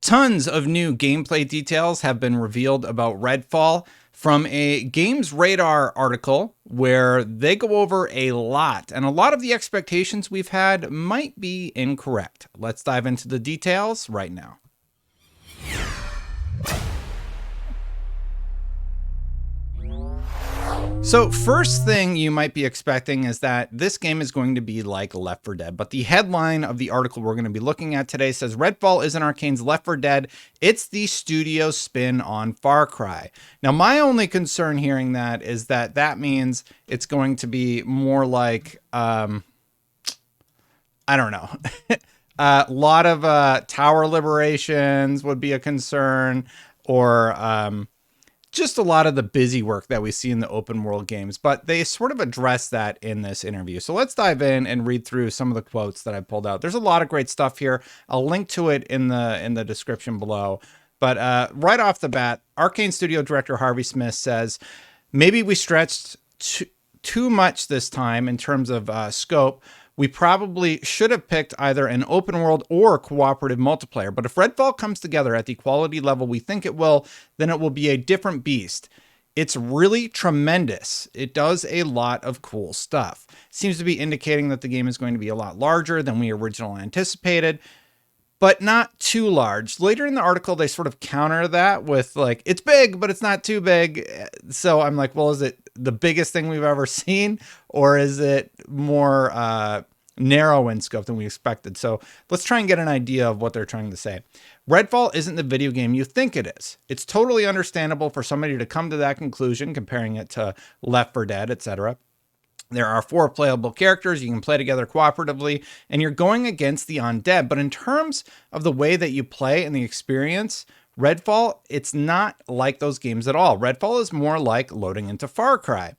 Tons of new gameplay details have been revealed about Redfall from a GamesRadar article where they go over a lot, and a lot of the expectations we've had might be incorrect. Let's dive into the details right now. So first thing you might be expecting is that this game is going to be like Left 4 Dead, but the headline of the article we're going to be looking at today says Redfall isn't Arcane's Left 4 Dead, it's the studio's spin on Far Cry. Now my only concern hearing that is that that means it's going to be more like, I don't know, a lot of tower liberations would be a concern, or just a lot of the busy work that we see in the open world games, but they sort of address that in this interview. So let's dive in and read through some of the quotes that I pulled out. There's a lot of great stuff here. I'll link to it in the description below. But right off the bat, Arcane Studio Director Harvey Smith says, maybe we stretched too much this time in terms of scope. We probably should have picked either an open world or cooperative multiplayer, but if Redfall comes together at the quality level we think it will, then it will be a different beast. It's really tremendous. It does a lot of cool stuff. Seems to be indicating that the game is going to be a lot larger than we originally anticipated, but not too large. Later in the article, they sort of counter that with like, it's big, but it's not too big. So I'm like, well, is it the biggest thing we've ever seen? Or is it more narrow in scope than we expected? So let's try and get an idea of what they're trying to say. Redfall isn't the video game you think it is. It's totally understandable for somebody to come to that conclusion, comparing it to Left 4 Dead, etc. There are 4 playable characters you can play together cooperatively, and you're going against the undead. But in terms of the way that you play and the experience, Redfall, it's not like those games at all. Redfall is more like loading into Far Cry.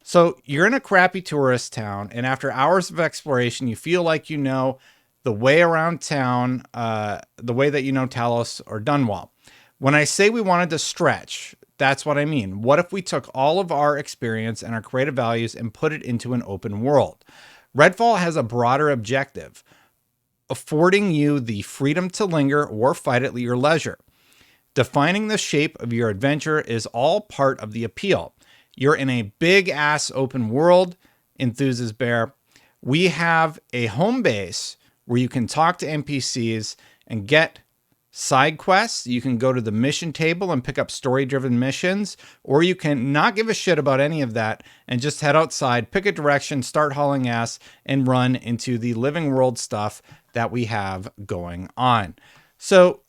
So you're in a crappy tourist town, and after hours of exploration, you feel like you know the way around town, the way that you know Talos or Dunwall. When I say we wanted to stretch, that's what I mean. What if we took all of our experience and our creative values and put it into an open world? Redfall has a broader objective, affording you the freedom to linger or fight at your leisure. Defining the shape of your adventure is all part of the appeal. You're in a big ass open world, enthuses Bear. We have a home base where you can talk to NPCs and get side quests. You can go to the mission table and pick up story-driven missions, or you can not give a shit about any of that and just head outside, pick a direction, start hauling ass, and run into the living world stuff that we have going on. So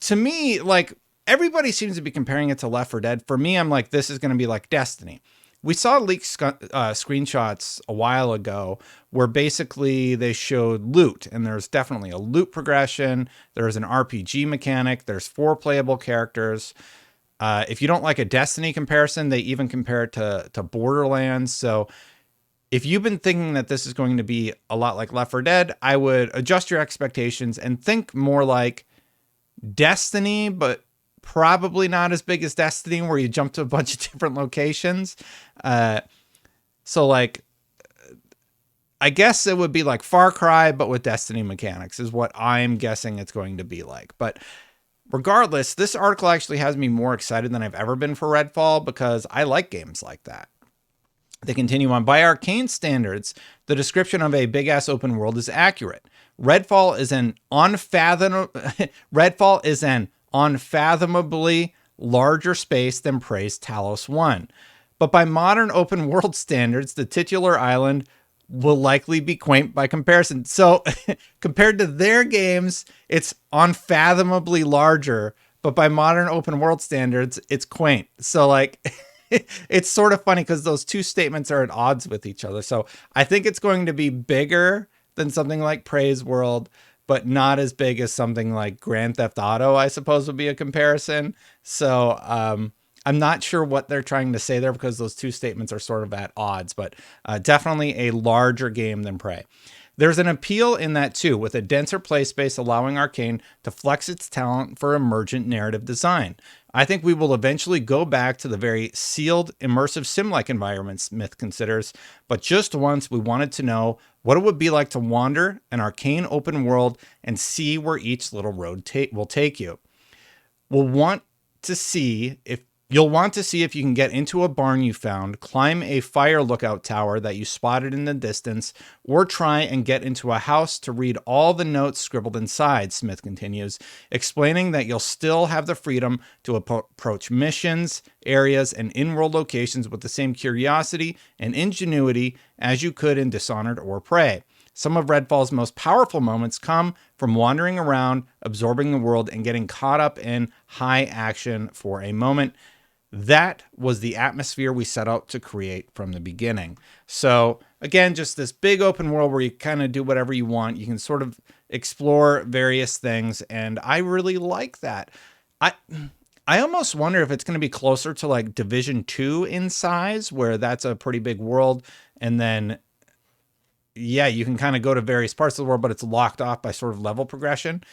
to me, like, everybody seems to be comparing it to Left 4 Dead. For me, I'm like, this is going to be like Destiny. We saw leaked screenshots a while ago where basically they showed loot, and there's definitely a loot progression. There's an RPG mechanic. There's 4 playable characters. If you don't like a Destiny comparison, they even compare it to Borderlands. So if you've been thinking that this is going to be a lot like Left 4 Dead, I would adjust your expectations and think more like Destiny, but probably not as big as Destiny, where you jump to a bunch of different locations. So like, I guess it would be like Far Cry, but with Destiny mechanics is what I'm guessing it's going to be like. But regardless, this article actually has me more excited than I've ever been for Redfall, because I like games like that. They continue on. By Arcane standards, the description of a big-ass open world is accurate. Redfall is an unfathomably larger space than praised Talos 1. But by modern open world standards, the titular island will likely be quaint by comparison. So compared to their games, it's unfathomably larger, but by modern open world standards, it's quaint. So like, it's sort of funny because those two statements are at odds with each other. So I think it's going to be bigger than something like Praise World, but not as big as something like Grand Theft Auto, I suppose would be a comparison. So I'm not sure what they're trying to say there, because those two statements are sort of at odds, but definitely a larger game than Prey. There's an appeal in that too, with a denser play space allowing Arcane to flex its talent for emergent narrative design. I think we will eventually go back to the very sealed, immersive sim-like environments Smith considers, but just once we wanted to know what it would be like to wander an Arcane open world and see where each little road will take you. You'll want to see if you can get into a barn you found, climb a fire lookout tower that you spotted in the distance, or try and get into a house to read all the notes scribbled inside, Smith continues, explaining that you'll still have the freedom to approach missions, areas, and in-world locations with the same curiosity and ingenuity as you could in Dishonored or Prey. Some of Redfall's most powerful moments come from wandering around, absorbing the world, and getting caught up in high action for a moment. That was the atmosphere we set out to create from the beginning. So again, just this big open world where you kind of do whatever you want. You can sort of explore various things, and I really like that. I almost wonder if it's going to be closer to like Division 2 in size, where that's a pretty big world, and then yeah, you can kind of go to various parts of the world, but it's locked off by sort of level progression.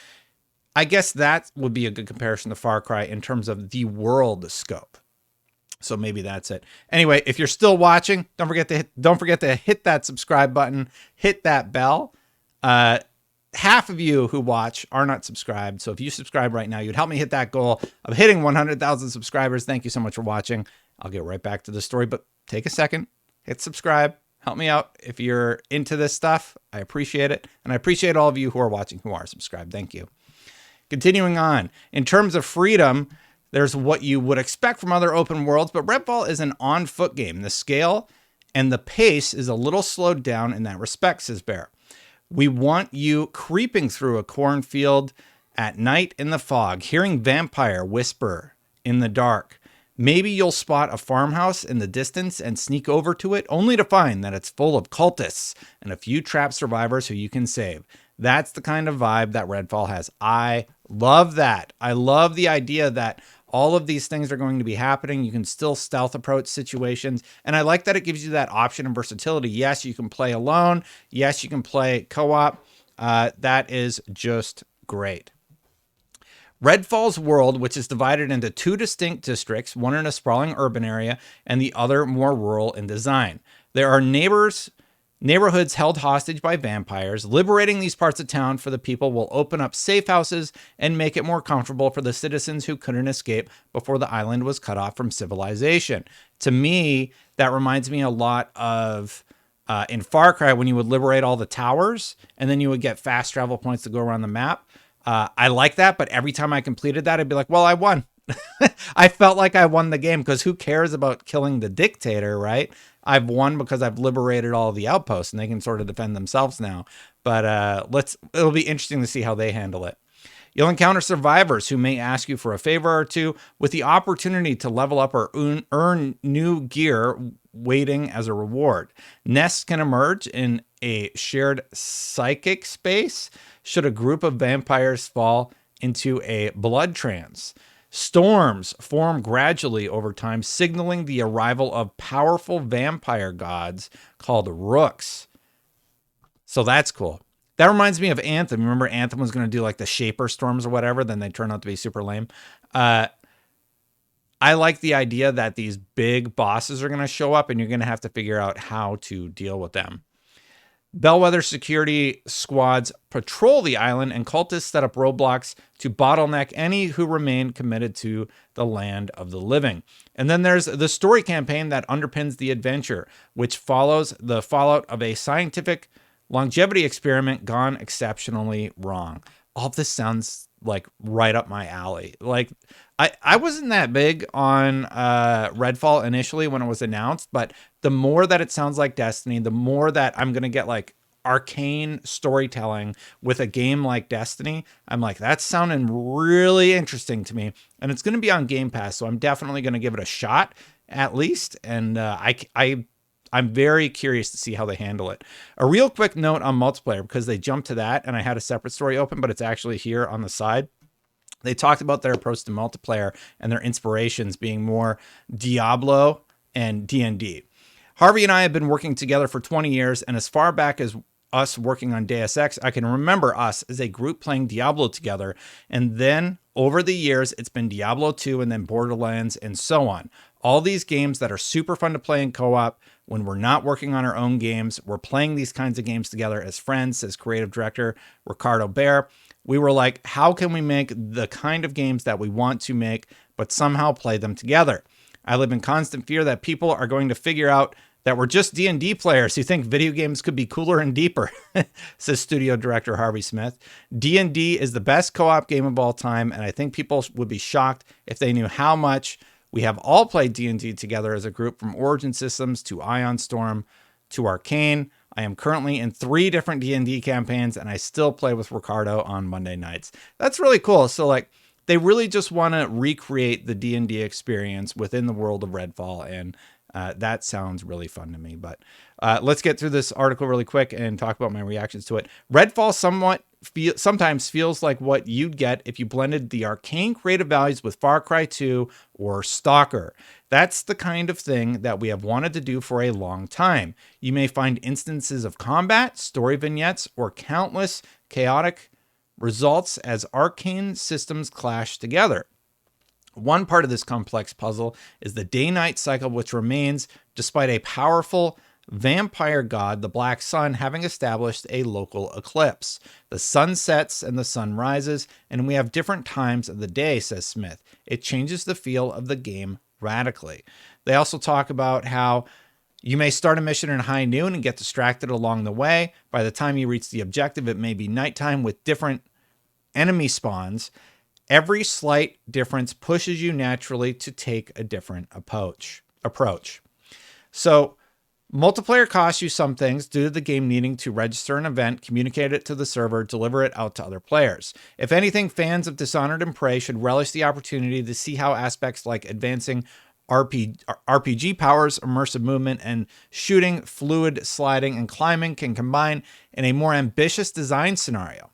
I guess that would be a good comparison to Far Cry in terms of the world scope. So maybe that's it. Anyway, if you're still watching, don't forget to hit that subscribe button, hit that bell. Half of you who watch are not subscribed. So if you subscribe right now, you'd help me hit that goal of hitting 100,000 subscribers. Thank you so much for watching. I'll get right back to the story, but take a second, hit subscribe. Help me out if you're into this stuff. I appreciate it. And I appreciate all of you who are watching who are subscribed. Thank you. Continuing on, in terms of freedom, there's what you would expect from other open worlds, but Redfall is an on-foot game. The scale and the pace is a little slowed down in that respect, says Bear. We want you creeping through a cornfield at night in the fog, hearing vampire whisper in the dark. Maybe you'll spot a farmhouse in the distance and sneak over to it, only to find that it's full of cultists and a few trapped survivors who you can save. That's the kind of vibe that Redfall has. I love that. I love the idea that all of these things are going to be happening. You can still stealth approach situations. And I like that it gives you that option and versatility. Yes, you can play alone. Yes, you can play co-op. That is just great. Redfall's world, which is divided into two distinct districts, one in a sprawling urban area and the other more rural in design. There are neighborhoods held hostage by vampires. Liberating these parts of town for the people will open up safe houses and make it more comfortable for the citizens who couldn't escape before the island was cut off from civilization. To me, that reminds me a lot of in Far Cry when you would liberate all the towers and then you would get fast travel points to go around the map. I like that, but every time I completed that, I'd be like, well, I won. I felt like I won the game because who cares about killing the dictator, right? I've won because I've liberated all the outposts and they can sort of defend themselves now. But it'll be interesting to see how they handle it. You'll encounter survivors who may ask you for a favor or two with the opportunity to level up or earn new gear waiting as a reward. Nests can emerge in a shared psychic space should a group of vampires fall into a blood trance. Storms form gradually over time, signaling the arrival of powerful vampire gods called rooks. So that's cool. That reminds me of Anthem. Remember Anthem was going to do like the Shaper storms or whatever, then they turned out to be super lame. I like the idea that these big bosses are going to show up and you're going to have to figure out how to deal with them. Bellwether security squads patrol the island and cultists set up roadblocks to bottleneck any who remain committed to the land of the living. And then there's the story campaign that underpins the adventure, which follows the fallout of a scientific longevity experiment gone exceptionally wrong. All this sounds like right up my alley. Like I wasn't that big on Redfall initially when it was announced, but the more that it sounds like Destiny, the more that I'm going to get like arcane storytelling with a game like Destiny. I'm like, that's sounding really interesting to me. And it's going to be on Game Pass, so I'm definitely going to give it a shot at least. And I'm very curious to see how they handle it. A real quick note on multiplayer, because they jumped to that and I had a separate story open, but it's actually here on the side. They talked about their approach to multiplayer and their inspirations being more Diablo and D&D. Harvey and I have been working together for 20 years, and as far back as us working on Deus Ex, I can remember us as a group playing Diablo together. And then over the years, it's been Diablo 2 and then Borderlands and so on. All these games that are super fun to play in co-op. When we're not working on our own games, we're playing these kinds of games together as friends, says creative director Ricardo Bear. We were like, how can we make the kind of games that we want to make, but somehow play them together? I live in constant fear that people are going to figure out that we're just D&D players who think video games could be cooler and deeper, says studio director Harvey Smith. D&D is the best co-op game of all time, and I think people would be shocked if they knew how much we have all played D&D together as a group, from Origin Systems to Ion Storm to Arcane. I am currently in 3 different D&D campaigns, and I still play with Ricardo on Monday nights. That's really cool. So like, they really just want to recreate the D&D experience within the world of Redfall, and that sounds really fun to me. But let's get through this article really quick and talk about my reactions to it. Redfall sometimes feels like what you'd get if you blended the Arcane creative values with Far Cry 2 or Stalker. That's the kind of thing that we have wanted to do for a long time. You may find instances of combat, story vignettes, or countless chaotic results as Arcane systems clash together. One part of this complex puzzle is the day-night cycle, which remains despite a powerful vampire god, the Black Sun, having established a local eclipse. The sun sets and the sun rises, and we have different times of the day, says Smith. It changes the feel of the game radically. They also talk about how you may start a mission in high noon and get distracted along the way. By the time you reach the objective, it may be nighttime with different enemy spawns. Every slight difference pushes you naturally to take a different approach. So multiplayer costs you some things due to the game needing to register an event, communicate it to the server, deliver it out to other players. If anything, fans of Dishonored and Prey should relish the opportunity to see how aspects like advancing RPG powers, immersive movement, and shooting, fluid sliding, and climbing can combine in a more ambitious design scenario.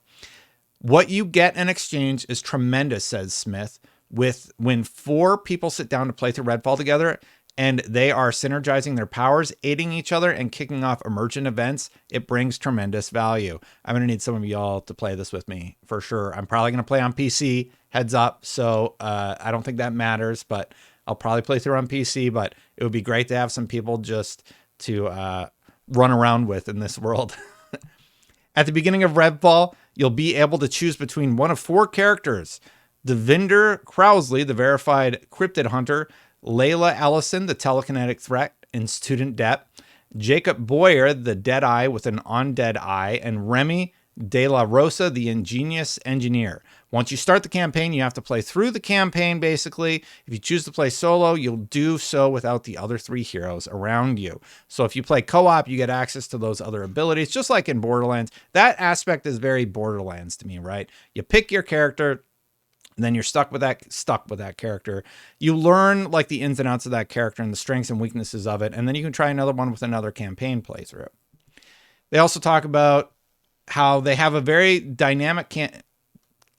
What you get in exchange is tremendous, says Smith. When 4 people sit down to play through Redfall together and they are synergizing their powers, aiding each other, and kicking off emergent events, it brings tremendous value. I'm going to need some of y'all to play this with me for sure. I'm probably going to play on PC, heads up. So I don't think that matters, but I'll probably play through on PC, but it would be great to have some people just to run around with in this world. At the beginning of Redfall, you'll be able to choose between one of 4 characters: Devinder Crowsley, the verified cryptid hunter; Layla Ellison, the telekinetic threat and student debt; Jacob Boyer, the dead eye with an undead eye; and Remy De La Rosa, the ingenious engineer. Once you start the campaign, you have to play through the campaign, basically. If you choose to play solo, you'll do so without the other 3 heroes around you. So if you play co-op, you get access to those other abilities, just like in Borderlands. That aspect is very Borderlands to me, right? You pick your character, and then you're stuck with that character. You learn like the ins and outs of that character and the strengths and weaknesses of it, and then you can try another one with another campaign playthrough. They also talk about how they have a very dynamic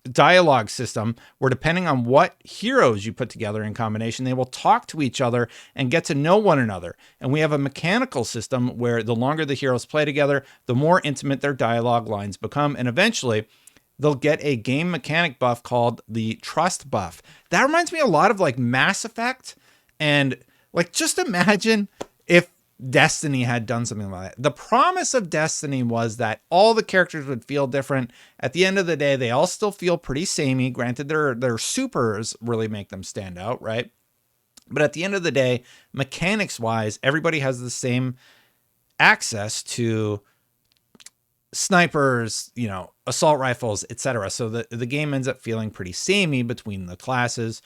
dialogue system where, depending on what heroes you put together in combination, they will talk to each other and get to know one another. And we have a mechanical system where the longer the heroes play together, the more intimate their dialogue lines become. And eventually they'll get a game mechanic buff called the trust buff. That reminds me a lot of like Mass Effect. And like, just imagine if Destiny had done something like that. The promise of Destiny was that all the characters would feel different. At the end of the day, they all still feel pretty samey. Granted, their supers really make them stand out, right? But at the end of the day, mechanics-wise, everybody has the same access to snipers, assault rifles, etc. So the game ends up feeling pretty samey between the classes.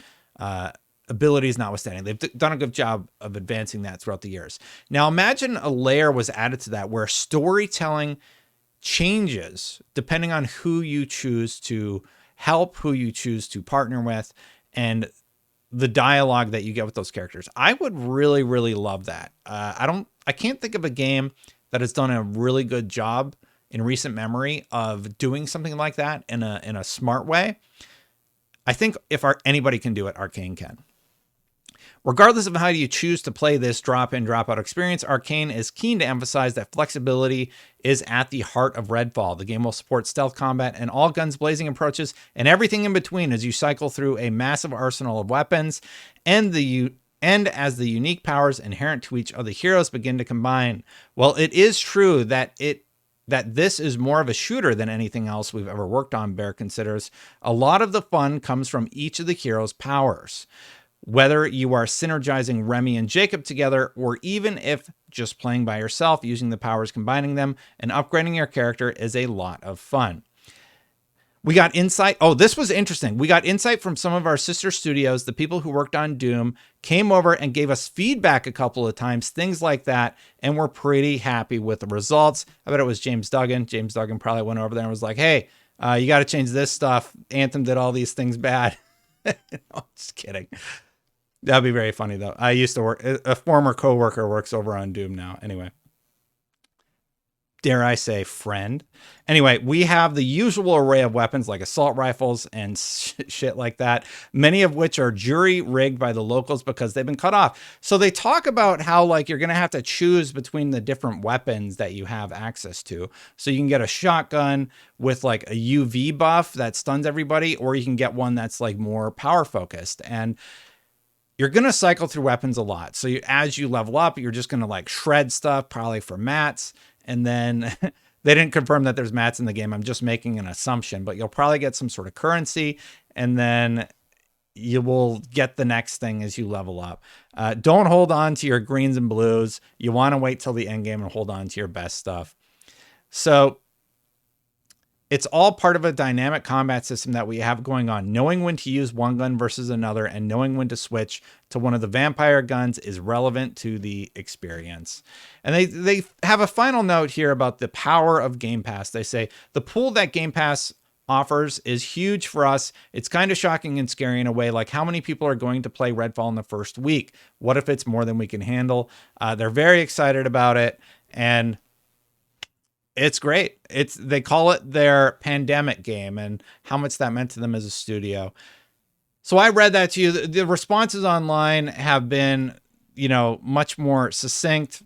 Abilities notwithstanding. They've done a good job of advancing that throughout the years. Now imagine a layer was added to that where storytelling changes depending on who you choose to help, who you choose to partner with, and the dialogue that you get with those characters. I would really, really love that. I can't think of a game that has done a really good job in recent memory of doing something like that in a smart way. I think if anybody can do it, Arcane can. Regardless of how you choose to play this drop-in, drop-out experience, Arcane is keen to emphasize that flexibility is at the heart of Redfall. The game will support stealth combat and all guns blazing approaches and everything in between as you cycle through a massive arsenal of weapons and as the unique powers inherent to each of the heroes begin to combine. Well, it is true that this is more of a shooter than anything else we've ever worked on, Bear considers. A lot of the fun comes from each of the heroes' powers. Whether you are synergizing Remy and Jacob together, or even if just playing by yourself, using the powers, combining them, and upgrading your character is a lot of fun. We got insight. Oh, this was interesting. We got insight from some of our sister studios. The people who worked on Doom came over and gave us feedback a couple of times, things like that, and we're pretty happy with the results. I bet it was James Duggan. James Duggan probably went over there and was like, hey, you got to change this stuff. Anthem did all these things bad. No, just kidding. That'd be very funny, though. I used to work, a former coworker works over on Doom now. Anyway. Dare I say friend. Anyway, we have the usual array of weapons like assault rifles and shit like that, many of which are jury rigged by the locals because they've been cut off. So they talk about how like you're going to have to choose between the different weapons that you have access to. So you can get a shotgun with like a UV buff that stuns everybody, or you can get one that's like more power focused. And you're going to cycle through weapons a lot. So as you level up, you're just going to like shred stuff, probably for mats. And then they didn't confirm that there's mats in the game. I'm just making an assumption, but you'll probably get some sort of currency, and then you will get the next thing as you level up. Don't hold on to your greens and blues. You want to wait till the end game and hold on to your best stuff. So it's all part of a dynamic combat system that we have going on. Knowing when to use one gun versus another and knowing when to switch to one of the vampire guns is relevant to the experience. And they have a final note here about the power of Game Pass. They say, the pool that Game Pass offers is huge for us. It's kind of shocking and scary in a way, like how many people are going to play Redfall in the first week? What if it's more than we can handle? They're very excited about it, and it's great. They call it their pandemic game, and how much that meant to them as a studio. So I read that to you. The responses online have been, much more succinct,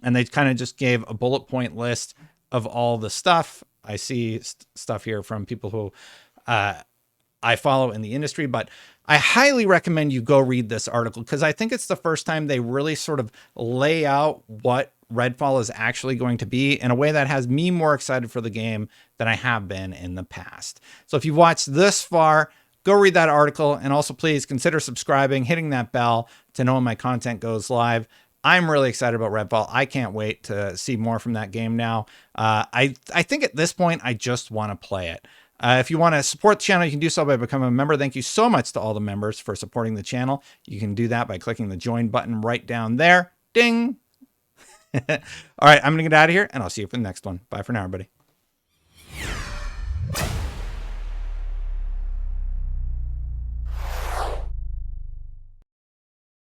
and they kind of just gave a bullet point list of all the stuff. I see stuff here from people who I follow in the industry, but I highly recommend you go read this article because I think it's the first time they really sort of lay out what Redfall is actually going to be in a way that has me more excited for the game than I have been in the past. So if you've watched this far, go read that article, and also please consider subscribing, hitting that bell to know when my content goes live. I'm really excited about Redfall. I can't wait to see more from that game now. I think at this point, I just want to play it. If you want to support the channel, you can do so by becoming a member. Thank you so much to all the members for supporting the channel. You can do that by clicking the join button right down there. Ding. All right, I'm going to get out of here, and I'll see you for the next one. Bye for now, everybody.